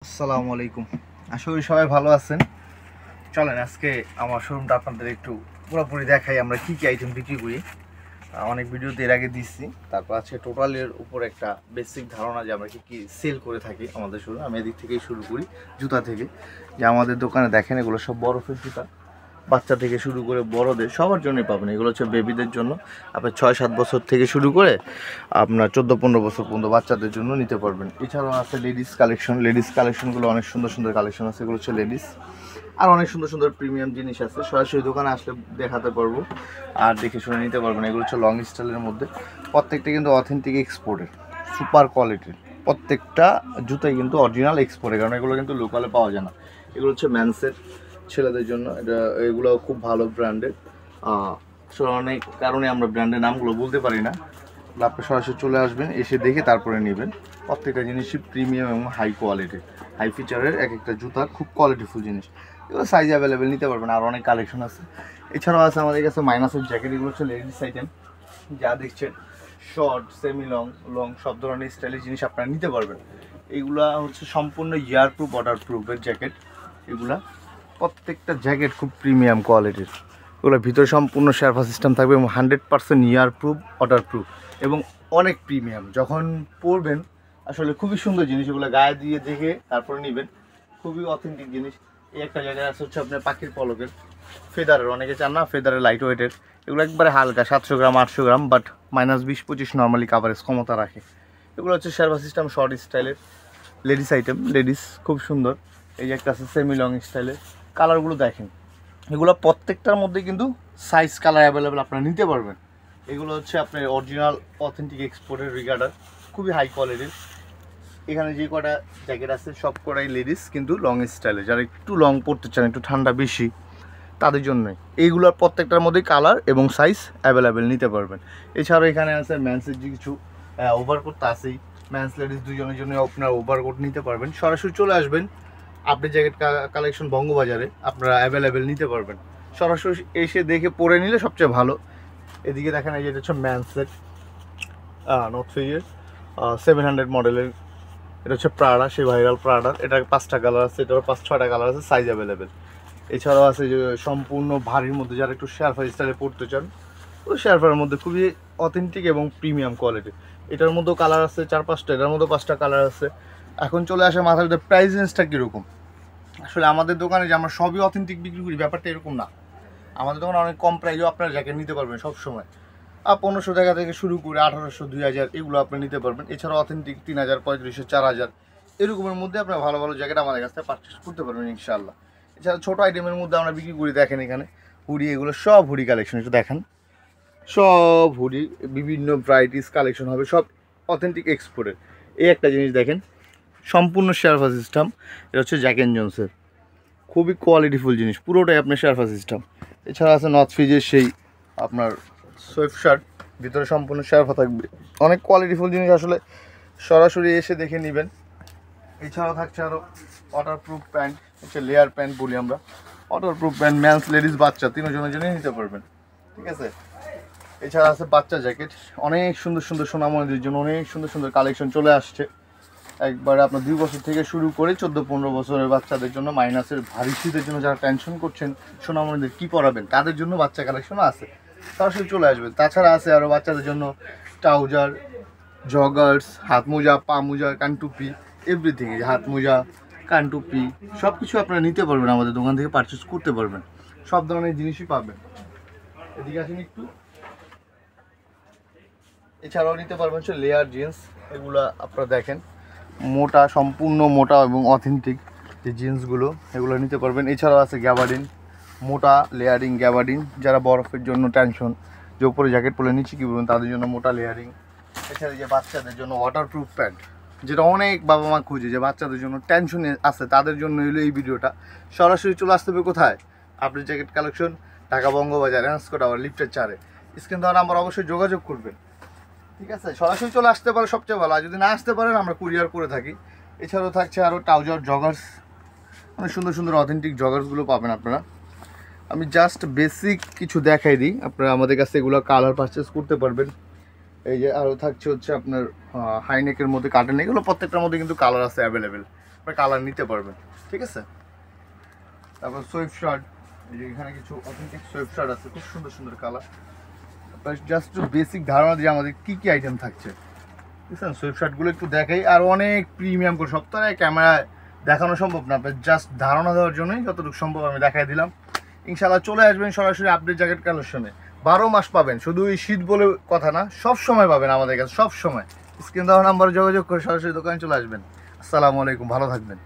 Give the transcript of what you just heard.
আসসালামু আলাইকুম। আশা করি সবাই ভালো আছেন। চলেন আজকে আমার শোরুমটা আপনাদের একটু পুরোপুরি দেখাই আমরা কি কি আইটেম বিক্রি করি। অনেক ভিডিওতে এর আগে দিচ্ছি, তারপর আজকে টোটালের উপর একটা বেসিক ধারণা যে আমরা কি কি সেল করে থাকি আমাদের শোরুম। আমি এদিক থেকেই শুরু করি, জুতা থেকে। যে আমাদের দোকানে দেখেন এগুলো সব বরফের জুতা, বাচ্চা থেকে শুরু করে বড়দের সবার জন্যই পাবেন। এগুলো হচ্ছে বেবিদের জন্য, আপনার 6-7 বছর থেকে শুরু করে আপনার 14-15 বছর পর্যন্ত বাচ্চাদের জন্য নিতে পারবেন। এছাড়াও আছে লেডিস কালেকশন। লেডিস কালেকশনগুলো অনেক সুন্দর সুন্দর কালেকশন আছে, এগুলো হচ্ছে লেডিস। আর অনেক সুন্দর সুন্দর প্রিমিয়াম জিনিস আছে, সরাসরি দোকানে আসলে দেখাতে পারবো আর দেখে শুনে নিতে পারবেন। এগুলো হচ্ছে লং স্টাইলের মধ্যে, প্রত্যেকটা কিন্তু অথেন্টিক এক্সপোর্টের, সুপার কোয়ালিটির। প্রত্যেকটা জুতাই কিন্তু অরিজিনাল এক্সপোর্টের, কারণ এগুলো কিন্তু লোকালে পাওয়া যায় না। এগুলো হচ্ছে ম্যানসের ছেলেদের জন্য, এগুলো খুব ভালো ব্র্যান্ডের। আসলে অনেক কারণে আমরা ব্র্যান্ডের নামগুলো বলতে পারি না। আপনি সরাসরি চলে আসবেন, এসে দেখে তারপরে নেবেন। প্রত্যেকটা জিনিসই প্রিমিয়াম এবং হাই কোয়ালিটির, হাই ফিচারের এক একটা জুতা, খুব কোয়ালিটিফুল জিনিস। এগুলো সাইজ অ্যাভেলেবেল, নিতে পারবেন। আর অনেক কালেকশন আছে। এছাড়াও আছে আমাদের কাছে মাইনাসের জ্যাকেট। এগুলো হচ্ছে লেডিস আইটেম, যা দেখছেন শর্ট, সেমি লং, লং সব ধরনের স্টাইলিশ জিনিস আপনারা নিতে পারবেন। এগুলা হচ্ছে সম্পূর্ণ ইয়ার প্রুফ, ওয়াটার প্রুফের জ্যাকেট। এগুলা প্রত্যেকটা জ্যাকেট খুব প্রিমিয়াম কোয়ালিটির। ওগুলোর ভিতরে সম্পূর্ণ শেরফা সিস্টেম থাকবে এবং 100% ইয়ার প্রুফ, ওয়াটার প্রুফ এবং অনেক প্রিমিয়াম। যখন পরবেন আসলে খুবই সুন্দর জিনিস, এগুলো গায়ে দিয়ে দেখে তারপরে নেবেন। খুবই অথেন্টিক জিনিস। এই একটা জায়গায় আছে হচ্ছে আপনার পাখির পলকের, ফেদারের। অনেকে চান না ফেদারের, লাইট ওয়েটের। এগুলো একবারে হালকা, 700 গ্রাম 800 গ্রাম, বাট -20-25 নর্মালি কাভারেজ ক্ষমতা রাখে। এগুলো হচ্ছে শেরফা সিস্টেম শর্ট স্টাইলের লেডিস আইটেম। লেডিস খুব সুন্দর। এই যে একটা আছে সেমি লং স্টাইলের, কালারগুলো দেখেন। এগুলো প্রত্যেকটার মধ্যে কিন্তু সাইজ কালার অ্যাভেলেবেল, আপনারা নিতে পারবেন। এগুলো হচ্ছে আপনার অরিজিনাল অথেন্টিক এক্সপোর্টের রিগার্ডার, খুবই হাই কোয়ালিটির। এখানে যে কটা জ্যাকেট আছে সব কটাই লেডিস, কিন্তু লং স্টাইলে। যারা একটু লং পরতে চান, একটু ঠান্ডা বেশি, তাদের জন্যই এইগুলোর প্রত্যেকটার মধ্যেই কালার এবং সাইজ অ্যাভেলেবেল, নিতে পারবেন। এছাড়াও এখানে আছে ম্যান্সের যে কিছু ওভারকোট তো আছেই। ম্যান্স লেডিস দুজনের জন্য আপনারা ওভারকোট নিতে পারবেন। সরাসরি চলে আসবেন, আপনি জ্যাকেট কালেকশন বঙ্গবাজারে আপনারা অ্যাভেলেবেল নিতে পারবেন। সরাসরি এসে দেখে পরে নিলে সবচেয়ে ভালো। এদিকে দেখেন, এই যেটা হচ্ছে ম্যান্সের নর্থ ফেজের 700 মডেলের। এটা হচ্ছে প্রাডা, সেই ভাইরাল প্রাডার। এটার 5টা কালার আছে, এটার 5-6টা কালার আছে, সাইজ অ্যাভেলেবেল। এছাড়াও আছে যে সম্পূর্ণ ভারীর মধ্যে যারা একটু শেরফা স্টাইলে পড়তে চান, ওই শেরফার মধ্যে খুবই অথেন্টিক এবং প্রিমিয়াম কোয়ালিটি। এটার মধ্যেও কালার আছে 4-5টা, এটার মধ্যেও 5টা কালার আছে। এখন চলে আসে মাথার ভিতরে প্রাইস রেঞ্জটা কীরকম। আসলে আমাদের দোকানে যে আমরা সবই অথেন্টিক বিক্রি করি, ব্যাপারটা এরকম না। আমাদের দোকানে অনেক কম প্রাইসেও আপনারা জ্যাকেট নিতে পারবেন সবসময়। 1500 টাকা থেকে শুরু করে 1800, 2000 এগুলো আপনি নিতে পারবেন। এছাড়াও অথেন্টিক 3000, 3500, 4000 এরকমের মধ্যে আপনার ভালো ভালো জ্যাকেট আমাদের কাছ থেকে পারচেস করতে পারবেন ইনশাআল্লাহ। এছাড়া ছোটো আইটেমের মধ্যে আমরা বিক্রি করি, দেখেন এখানে হুডি। এগুলো সব হুডি কালেকশন, একটু দেখেন। সব হুডি, বিভিন্ন ভ্যারাইটিস কালেকশন হবে, সব অথেন্টিক এক্সপোর্টের। এই একটা জিনিস দেখেন, সম্পূর্ণ শেরফা সিস্টেম। এটা হচ্ছে জ্যাক এন্ড জোন্সের, খুবই কোয়ালিটিফুল জিনিস, পুরোটাই আপনার শেরফা সিস্টেম। এছাড়া আছে নর্থ ফেজের সেই আপনার সোয়েফ শার্ট, ভিতরে সম্পূর্ণ শেরফা থাকবে, অনেক কোয়ালিটিফুল জিনিস। আসলে সরাসরি এসে দেখে নেবেন। এছাড়াও থাকছে আরও ওয়াটারপ্রুফ প্যান্ট, হচ্ছে লেয়ার প্যান্ট বলি আমরা। ওয়াটারপ্রুফ প্যান্ট ম্যানস, লেডিস, বাচ্চা তিনজনের জন্যই নিতে পারবেন, ঠিক আছে। এছাড়া আছে বাচ্চা জ্যাকেট, অনেক সুন্দর সুন্দর সোনামণিদের জন্য অনেক সুন্দর সুন্দর কালেকশন চলে আসছে। একবারে আপনার 2 বছর থেকে শুরু করে 14-15 বছরের বাচ্চাদের জন্য, মাইনাসের ভারী শীতের জন্য যারা টেনশন করছেন সোনামণিদের কী পরাবেন, তাদের জন্য বাচ্চা কালেকশনও আছে, সরাসরি চলে আসবেন। তাছাড়া আছে আরও বাচ্চাদের জন্য ট্রাউজার, জগার্স, হাত মোজা, পা মোজা, কানটুপি, এভরিথিং। হাত মোজা, কানটুপি সব কিছু আপনারা নিতে পারবেন, আমাদের দোকান থেকে পারচেস করতে পারবেন। সব ধরনের জিনিসই পাবেন। এদিকে আসেন একটু। এছাড়াও নিতে পারবেন হচ্ছে লেয়ার জিন্স। এগুলো আপনারা দেখেন, মোটা, সম্পূর্ণ মোটা এবং অথেন্টিক যে জিন্সগুলো, এগুলো নিতে পারবেন। এছাড়াও আছে গ্যাবার্ডিন, মোটা লেয়ারিং গ্যাবার্ডিন, যারা বরফের জন্য টেনশন যে উপরে জ্যাকেট পরে নিচে কী বলবেন, তাদের জন্য মোটা লেয়ারিং। এছাড়া যে বাচ্চাদের জন্য ওয়াটারপ্রুফ প্যান্ট, যেটা অনেক বাবা মা খুঁজে, যে বাচ্চাদের জন্য টেনশনে আছে তাদের জন্য হলো এই ভিডিওটা। সরাসরি চলে আসতে হবে কোথায়, আপনার জ্যাকেট কালেকশন ঢাকা বঙ্গবাজার, এনস্কো টাওয়ার, লিফটের 4-এ। স্ক্রিন দেওয়া নাম্বার অবশ্যই যোগাযোগ করবেন, ঠিক আছে। সরাসরি চলে আসতে পারে সবচেয়ে ভালো, আর যদি না আসতে পারেন আমরা কুরিয়ার করে থাকি। এছাড়াও থাকছে আরও ট্রাউজার, জগার্স, অনেক সুন্দর সুন্দর অথেন্টিক জগার্সগুলো পাবেন আপনারা। আমি জাস্ট বেসিক কিছু দেখাই দিই, আপনারা আমাদের কাছে এগুলো কালার পারচেস করতে পারবেন। এই যে আরও থাকছে হচ্ছে আপনার হাইনেকের মধ্যে কাটেন, এগুলো প্রত্যেকটার মধ্যে কিন্তু কালার আছে অ্যাভেলেবেল। আপনার কালার নিতে পারবেন, ঠিক আছে। তারপর সুইফট শার্ট, এই যে এখানে কিছু অথেন্টিক সুইফট শার্ট আছে, খুব সুন্দর সুন্দর কালার। আপনার জাস্ট বেসিক ধারণা দিয়ে আমাদের কী কী আইটেম থাকছে, বুঝছেন। সুইফট শার্টগুলো একটু দেখাই, আর অনেক প্রিমিয়াম করে, সব তো ক্যামেরায় দেখানো সম্ভব না, আপনার জাস্ট ধারণা দেওয়ার জন্যই যতটুকু সম্ভব আমি দেখাই দিলাম। ইনশাআল্লাহ চলে আসবেন সরাসরি আপডেট জ্যাকেট কালেকশনে, 12 মাস পাবেন, শুধু এই শীত বলে কথা না, সব সময় পাবেন আমাদের কাছে, সব সময়। স্ক্রিন দেওয়া নাম্বারে যোগাযোগ করে সরাসরি দোকানে চলে আসবেন। আসসালামু আলাইকুম, ভালো থাকবেন।